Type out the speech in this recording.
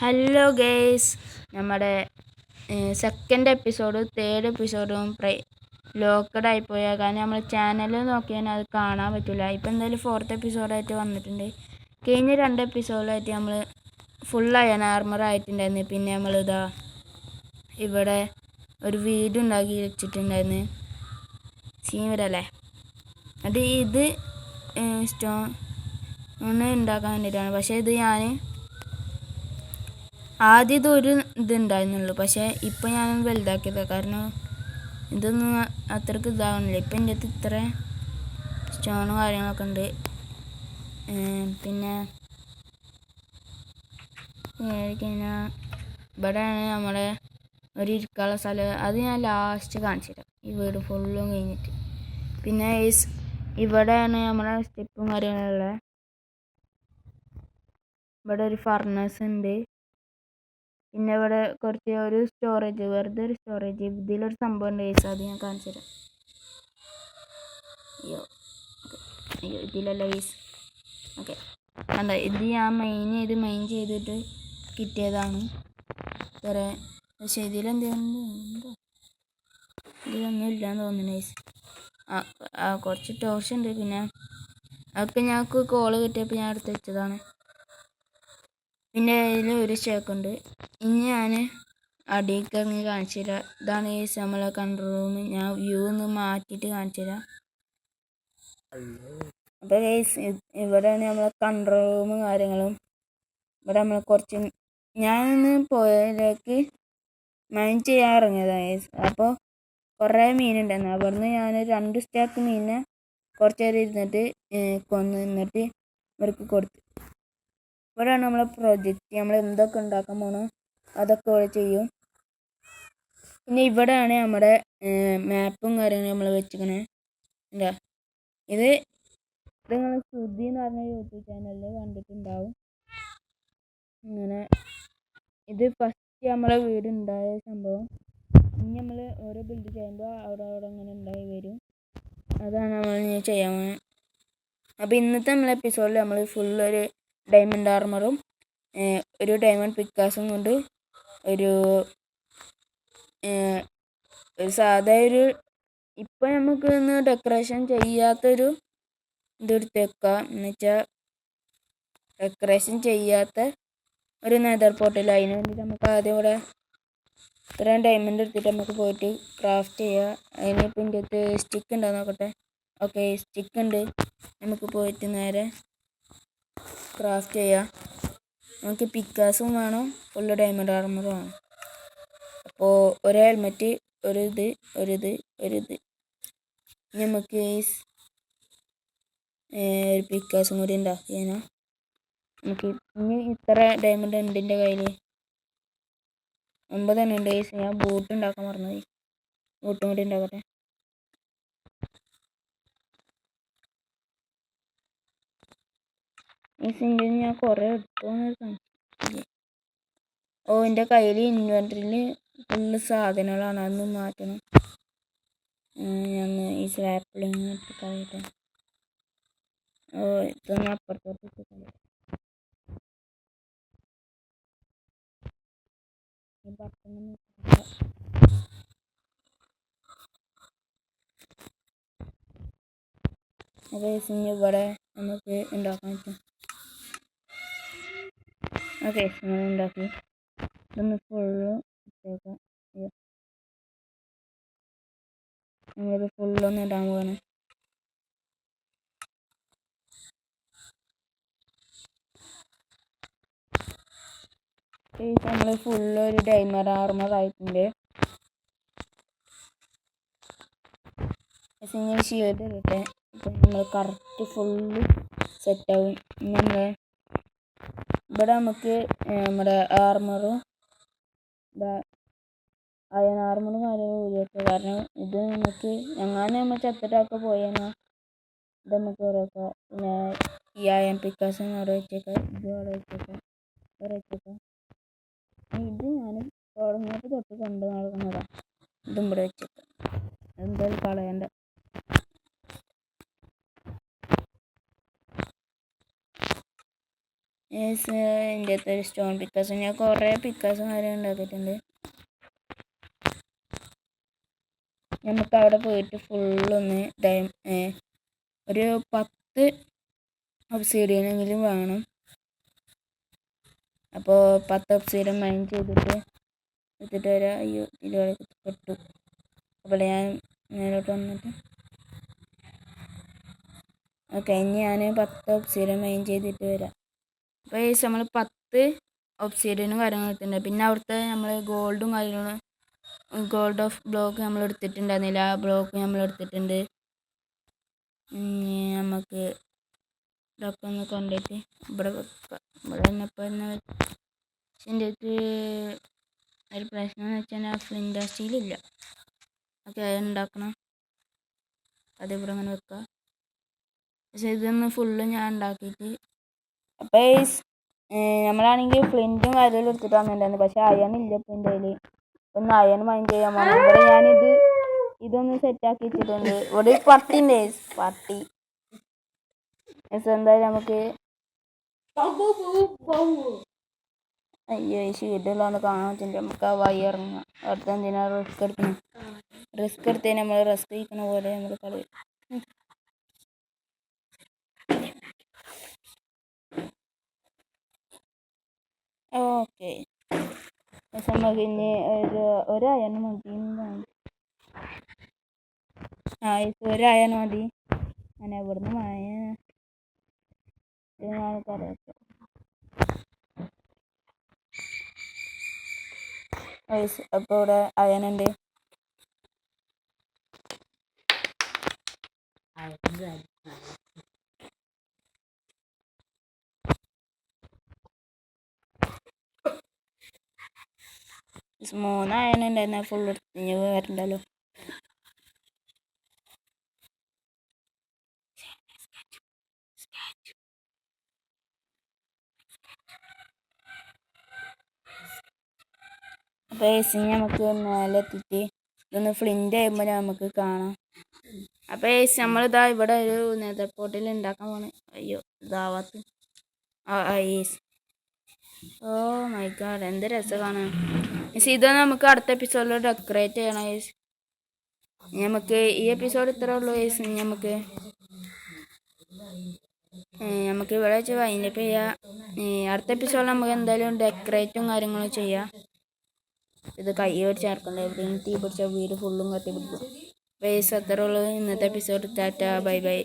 Hello guys, നമ്മുടെ second episode third എപ്പിസോഡും locked ആയിപ്പോയാൽ കാരണം നമ്മൾ ചാനൽ നോക്കിയാൽ അത് കാണാൻ പറ്റില്ല. ഇപ്പം എന്തായാലും ഫോർത്ത് എപ്പിസോഡായിട്ട് വന്നിട്ടുണ്ട്. കഴിഞ്ഞ 2 എപ്പിസോഡിലായിട്ട് നമ്മൾ ഫുൾ അയൺ ആർമർ ആയിട്ടുണ്ടായിരുന്നു. പിന്നെ നമ്മളിതാ ഇവിടെ ഒരു വീട് ഉണ്ടാക്കി വെച്ചിട്ടുണ്ടായിരുന്നു. സീവരല്ലേ അത് ഇത് സ്റ്റോൺ ഉണ്ടാക്കാൻ വേണ്ടിയിട്ടാണ്. പക്ഷേ ഇത് ഞാൻ ആദ്യം ഇതൊരു ഇതുണ്ടായിരുന്നുള്ളൂ. പക്ഷേ ഇപ്പം ഞാൻ വലുതാക്കിയത് കാരണം ഇതൊന്നും അത്രയ്ക്ക് ഇതാവുന്നില്ല. ഇപ്പം എൻ്റെ അടുത്ത് ഇത്ര സ്റ്റോണും കാര്യങ്ങളൊക്കെ ഉണ്ട്. പിന്നെ കഴിഞ്ഞാൽ ഇവിടെയാണ് നമ്മുടെ ഒരു ഇരിക്കാനുള്ള സ്ഥലം. അത് ഞാൻ ലാസ്റ്റ് കാണിച്ചു തരാം, ഈ വീട് ഫുള്ളും കഴിഞ്ഞിട്ട്. പിന്നെ ഇവിടെയാണ് നമ്മുടെ സ്റ്റെപ്പും കാര്യങ്ങളുള്ള. ഇവിടെ ഒരു ഫർണസ് ഉണ്ട്. പിന്നെ ഇവിടെ കുറച്ച് ഒരു സ്റ്റോറേജ്, വെറുതെ ഒരു സ്റ്റോറേജ്. ഇതിലൊരു സംഭവം ഉണ്ട് ഗൈസ്, അത് ഞാൻ കാണിച്ചു തരാം. അയ്യോ ഇതിലല്ല ഗൈസ്. ഓക്കെ, കണ്ടോ, ഇത് ഞാൻ മെയിൻ ചെയ്തിട്ട് കിട്ടിയതാണ്. വേറെ പക്ഷേ ഇതിലെന്തെങ്കിലും ഇതിലൊന്നും ഇല്ലാന്ന് തോന്നുന്നു ഗൈസ്. കുറച്ച് ടോർച്ച് ഉണ്ട്. പിന്നെ അതൊക്കെ ഞങ്ങൾക്ക് കോള് കിട്ടിയപ്പോൾ ഞാൻ എടുത്ത് വെച്ചതാണ്. പിന്നെ അതിൽ ഒരു സ്റ്റേക്കുണ്ട്. ഇനി ഞാൻ അടിയിലേക്ക് ഇറങ്ങി കാണിച്ചു തരാം. ഇതാണ് ഈ നമ്മളെ കൺട്രോൾ റൂം. ഞാൻ വ്യൂ ഒന്ന് മാറ്റിയിട്ട് കാണിച്ചു തരാം. അപ്പോൾ ഇവിടെയാണ് നമ്മളെ കൺട്രോൾ റൂമും കാര്യങ്ങളും. ഇവിടെ നമ്മൾ കുറച്ച് ഞാനൊന്ന് പോയതിലേക്ക് മൈൻഡ് ചെയ്യാൻ ഇറങ്ങിയതാണ്. അപ്പോൾ കുറേ മീനുണ്ടായിരുന്നു. അവിടുന്ന് ഞാൻ 2 സ്റ്റാക്ക് മീനിനെ കുറച്ച് നേരം ഇരുന്നിട്ട് കൊന്നിട്ട് ഇവർക്ക് കൊടുത്തു. ഇവിടെയാണ് നമ്മളെ പ്രൊജക്റ്റ്. നമ്മൾ എന്തൊക്കെ ഉണ്ടാക്കാൻ പോകണോ അതൊക്കെ ഇവിടെ ചെയ്യും. പിന്നെ ഇവിടെയാണ് നമ്മുടെ മാപ്പും കാര്യങ്ങളും നമ്മൾ വെച്ചിരിക്കണേ. എന്താ ഇത് നിങ്ങൾ ശ്രുതി എന്ന് പറഞ്ഞ യൂട്യൂബ് ചാനലിൽ കണ്ടിട്ടുണ്ടാവും. ഇങ്ങനെ ഇത് ഫസ്റ്റ് നമ്മളെ വീടുണ്ടായ സംഭവം. ഇനി നമ്മൾ ഓരോ ബിൽഡ് ചെയ്യുമ്പോൾ അവിടെ ഇങ്ങനെ ഉണ്ടായി വരും. അതാണ് നമ്മൾ ഇനി ചെയ്യാൻ പോകുന്നത്. അപ്പോൾ ഇന്നത്തെ നമ്മളെ എപ്പിസോഡിൽ നമ്മൾ ഫുൾ ഒരു ഡയമണ്ട് ആർമറും ഒരു ഡയമണ്ട് പിക്കാസും കൊണ്ട് ഒരു സാധാ ഒരു ഇപ്പം നമുക്ക് ഒന്ന് ഡെക്കറേഷൻ ചെയ്യാത്തൊരു ഇതെടുത്ത് വെക്കാം. എന്നുവെച്ചാൽ ഡെക്കറേഷൻ ചെയ്യാത്ത ഒരു നെതർ പോർട്ടൽ. അതിന് വേണ്ടിയിട്ട് നമുക്ക് ആദ്യം ഇവിടെ ഇത്രയും ഡയമണ്ട് എടുത്തിട്ട് നമുക്ക് പോയിട്ട് ക്രാഫ്റ്റ് ചെയ്യുക. അതിനിപ്പോൾ എൻ്റെ അടുത്ത് സ്റ്റിക്ക് ഉണ്ടോ നോക്കട്ടെ. ഓക്കെ, സ്റ്റിക്ക് ഉണ്ട്. നമുക്ക് പോയിട്ട് നേരെ ക്രാഫ്റ്റ് ചെയ്യാം. നമുക്ക് പിക്കാസും വേണം, ഫുള്ള് ഡയമണ്ട് ആർമറും വേണം. അപ്പോൾ ഒരു ഹെൽമെറ്റ്, ഒരു നമുക്ക് ഒരു പിക്കാസും കൂടി ഉണ്ടാക്കിയാൽ നമുക്ക് ഇനി ഇത്ര ഡയമണ്ട് ഉണ്ട് എൻ്റെ കയ്യിൽ. 9 തന്നെ ഉണ്ട്. ഞാൻ ബൂട്ട് ഉണ്ടാക്കാൻ മറന്നുപോയി. ബൂട്ടും കൂടി ഉണ്ടാക്കട്ടെ. ഈ സിംഗിൾ ഞാൻ കുറേ എടുത്തോന്നൊരു സംശയം. എൻ്റെ കയ്യിൽ ഇൻവെൻറ്ററിയിൽ ഫുള്ള് സാധനങ്ങളാണ്. അതൊന്ന് മാറ്റണം. ഞാൻ ഈ സ്ലാപ്പിളിങ് ഇട്ട് കളയട്ടെ. ഇതൊന്ന് അപ്പുറത്തോട്ട് ഇട്ട് കളയാം. ഈ ബട്ടൺ ഇവിടെ നമുക്ക് ഉണ്ടാക്കാൻ പറ്റും. ഓക്കെ, നമ്മൾ ഉണ്ടാക്കി. ഇതൊന്ന് ഫുള്ള് ഇട്ടേക്കാം. നമ്മളിത് ഫുള്ളൊന്ന് ഇടാൻ പോവാണ്. നമ്മൾ ഫുള്ള് ഒരു ഡയമണ്ട് ആർമർ ആയിട്ടുണ്ട്. ഷീൽഡ് ഇടട്ടെ. ഇപ്പം നമ്മൾ കറക്റ്റ് ഫുള്ള് സെറ്റാവും. നമ്മൾ ഇവിടെ നമുക്ക് നമ്മുടെ ആർമറും അയൺ ആർമറും കാര്യങ്ങളും ഉപയോഗിക്കുക. കാരണം ഇത് നമുക്ക് നമ്മൾ ചത്തിട്ടൊക്കെ പോയെന്നാൽ ഇത് നമുക്ക് ഓരോക്കാം. പിന്നെ ഈ അയൺ പിക്കാസും അവിടെ വെച്ചേക്കാം. ഇതും അവിടെ വെച്ചേക്കാം. ഇത് ഞാൻ തുടങ്ങിയപ്പോൾ തൊട്ട് കൊണ്ട് നടക്കുന്നതാണ്. ഇതും ഇവിടെ വെച്ചേക്കാം. എന്തായാലും കളയണ്ട. എൻ്റെ അടുത്ത് ഒരു സ്റ്റോൺ പിക്കാസ്. ഞാൻ കുറേ പിക്കാസും കാര്യം ഉണ്ടാക്കിയിട്ടുണ്ട്. നമുക്ക് അവിടെ പോയിട്ട് ഫുള്ളൊന്ന് ഒരു 10 ഒബ്സിഡിയനെങ്കിലും വേണം. അപ്പോൾ 10 ഒബ്സിഡിയൻ മൈൻ ചെയ്തിട്ട് എടുത്തിട്ട് വരാം. അയ്യോ ഇതിലൂടെ പെട്ടു. അപ്പോൾ ഞാൻ മേലോട്ട് വന്നിട്ട് ഓക്കെ, ഇനി ഞാൻ 10 ഒബ്സിഡിയൻ മൈൻ ചെയ്തിട്ട് വരാം. അപ്പോൾ ഈ നമ്മൾ 10 ഒബ്സിഡിയനും കാര്യങ്ങളും എടുത്തിട്ടുണ്ട്. പിന്നെ അവിടുത്തെ നമ്മൾ ഗോൾഡും കാര്യങ്ങളും ഗോൾഡ് ഓഫ് ബ്ലോക്ക് നമ്മൾ എടുത്തിട്ടുണ്ടായിരുന്നില്ല. ആ ബ്ലോക്ക് നമ്മൾ എടുത്തിട്ടുണ്ട്. നമുക്ക് ഇതൊക്കെ ഒന്ന് കൊണ്ടുപോയിട്ട് ഇവിടെ വെക്കാം. ഇവിടെ തന്നെ ഇപ്പോൾ തന്നെ എൻ്റെ അടുത്ത് ഒരു പ്രശ്നം എന്ന് വെച്ചാൽ ഫ്ലിൻ്റ് സ്റ്റീലില്ല. ഓക്കെ, അത് ഉണ്ടാക്കണം. അതിവിടെ അങ്ങനെ വെക്കാം. പക്ഷേ ഇതൊന്ന് ഫുള്ള് ഞാൻ ഉണ്ടാക്കിയിട്ട് അപ്പോൾ നമ്മളാണെങ്കിൽ ഫ്ലിൻറ്റും കാര്യങ്ങളും എടുത്തിട്ട് വന്നിട്ടുണ്ടായിരുന്നു. പക്ഷേ അയണില്ല ഇപ്പോൾ എൻ്റെ കയ്യിൽ. ഒന്ന് അയൺ മൈൻഡ് ചെയ്യാൻ പോകണം. ഇവിടെ ഇതൊന്ന് സെറ്റാക്കി വെച്ചിട്ടുണ്ട്. ഇവിടെ ഒരു പട്ടിൻ്റെ പട്ടി. എന്തായാലും നമുക്ക് അയ്യോ ഈ ഷീഡിലാന്ന് കാണാൻ പറ്റുന്നുണ്ട്. നമുക്ക് ആ വഴി ഇറങ്ങാം. അടുത്ത എന്തിനാ റിസ്ക് എടുക്കണം? റിസ്ക് എടുത്തതിന് നമ്മൾ റിസ്ക് കഴിക്കുന്ന പോലെ നമ്മൾ കളി. ഓക്കെ, നമുക്ക് ഇനി ഒരു അയൺ മതി. ഒരു അയൺ മതി. ഞാൻ എവിടുന്ന് പറയാം. അപ്പോൾ ഇവിടെ അയനുണ്ട്. മൂന്ന് അയനുണ്ടായിരുന്ന ഫുൾ എടുത്ത് വരണ്ടല്ലോ. അപ്പോൾ നമുക്ക് മേലെത്തിയിട്ട് ഇതൊന്ന് ഫ്ലിൻ്റ് ചെയ്യുമ്പോൾ നമുക്ക് കാണാം. അപ്പോൾ നമ്മളിതാ ഇവിടെ ഒരു നെതർ പോർട്ടൽ ഉണ്ടാക്കാൻ പോണ്. അയ്യോ ഇതാവാത്ത ഓ മൈ ഗാഡ്, എന്ത് രസം കാണാൻ. ഇത് നമുക്ക് അടുത്ത എപ്പിസോഡിൽ ഡെക്കറേറ്റ് ചെയ്യണം. നമുക്ക് ഈ എപ്പിസോഡ് ഇത്രേ ഉള്ളൂ. നമുക്ക് ഇവിടെ വെച്ച് വൈൻഡപ്പ് ചെയ്യാം. അടുത്ത എപ്പിസോഡിൽ നമുക്ക് എന്തായാലും ഡെക്കറേറ്റും കാര്യങ്ങളും ചെയ്യാം. ഇത് കൈ വെച്ച് ചേർക്കണ്ട, എവിടെയും തീ പിടിച്ച വീട് ഫുള്ളും കത്തി പിടിക്കും. അത്രേ ഉള്ളൂ ഇന്നത്തെ എപ്പിസോഡ്. Tata, bye bye.